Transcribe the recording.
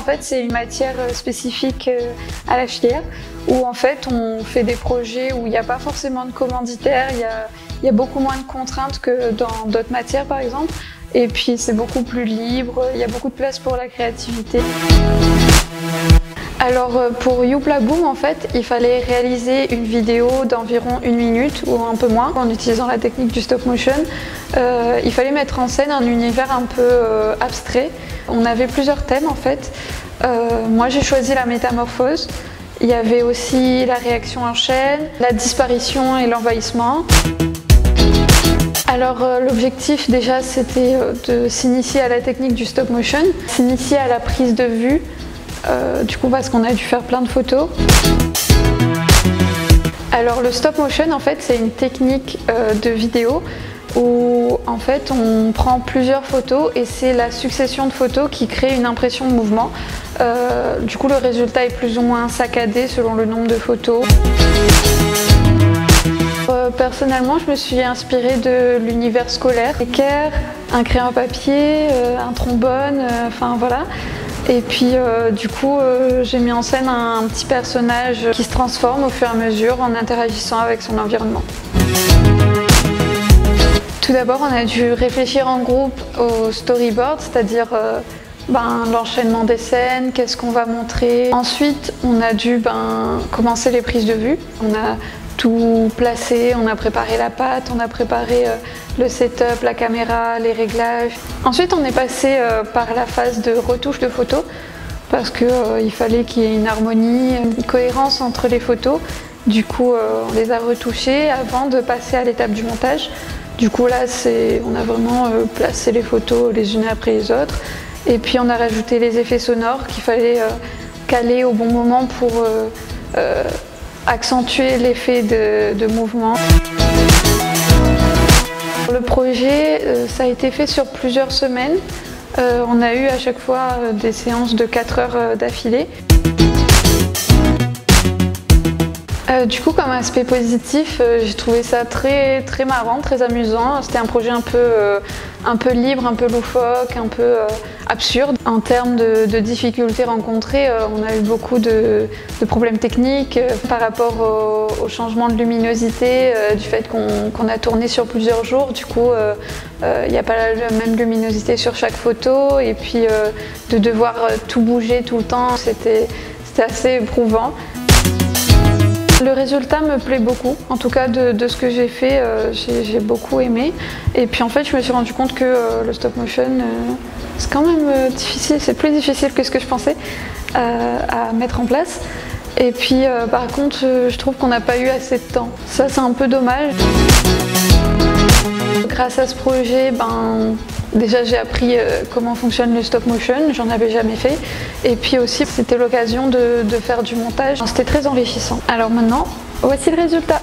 fait, c'est une matière spécifique à la filière où en fait on fait des projets où il n'y a pas forcément de commanditaire, il y a beaucoup moins de contraintes que dans d'autres matières par exemple. Et puis c'est beaucoup plus libre, il y a beaucoup de place pour la créativité. Alors pour Youpla Boom, en fait, il fallait réaliser une vidéo d'environ 1 minute ou un peu moins en utilisant la technique du stop motion. Il fallait mettre en scène un univers un peu abstrait. On avait plusieurs thèmes en fait. Moi j'ai choisi la métamorphose. Il y avait aussi la réaction en chaîne, la disparition et l'envahissement. Alors l'objectif déjà c'était de s'initier à la technique du stop motion, s'initier à la prise de vue, du coup parce qu'on a dû faire plein de photos. Alors le stop motion en fait c'est une technique de vidéo où en fait on prend plusieurs photos et c'est la succession de photos qui crée une impression de mouvement. Du coup le résultat est plus ou moins saccadé selon le nombre de photos. Personnellement, je me suis inspirée de l'univers scolaire, l'équerre, un crayon papier, un trombone, enfin voilà. Et puis du coup, j'ai mis en scène un petit personnage qui se transforme au fur et à mesure en interagissant avec son environnement. Tout d'abord, on a dû réfléchir en groupe au storyboard, c'est-à-dire l'enchaînement des scènes, qu'est-ce qu'on va montrer. Ensuite, on a dû commencer les prises de vue. On a tout placé, on a préparé la pâte, on a préparé le setup, la caméra, les réglages. Ensuite on est passé par la phase de retouche de photos parce qu'il fallait qu'il y ait une harmonie, une cohérence entre les photos. Du coup on les a retouchées avant de passer à l'étape du montage. Du coup là on a vraiment placé les photos les unes après les autres et puis on a rajouté les effets sonores qu'il fallait caler au bon moment pour accentuer l'effet de mouvement. Le projet, ça a été fait sur plusieurs semaines. On a eu à chaque fois des séances de 4 heures d'affilée. Du coup, comme aspect positif, j'ai trouvé ça très marrant, très amusant. C'était un projet un peu libre, un peu loufoque, un peu absurde. En termes de difficultés rencontrées, on a eu beaucoup de problèmes techniques par rapport au changement de luminosité, du fait qu'on a tourné sur plusieurs jours. Du coup, il n'y a pas la même luminosité sur chaque photo et puis de devoir tout bouger tout le temps, c'était assez éprouvant. Le résultat me plaît beaucoup, en tout cas de ce que j'ai fait, j'ai beaucoup aimé. Et puis en fait, je me suis rendu compte que le stop motion, c'est quand même difficile, c'est plus difficile que ce que je pensais à mettre en place. Et puis par contre, je trouve qu'on n'a pas eu assez de temps. Ça, c'est un peu dommage. Grâce à ce projet, déjà j'ai appris comment fonctionne le stop motion, j'en avais jamais fait. Et puis aussi c'était l'occasion de faire du montage, c'était très enrichissant. Alors maintenant, voici le résultat.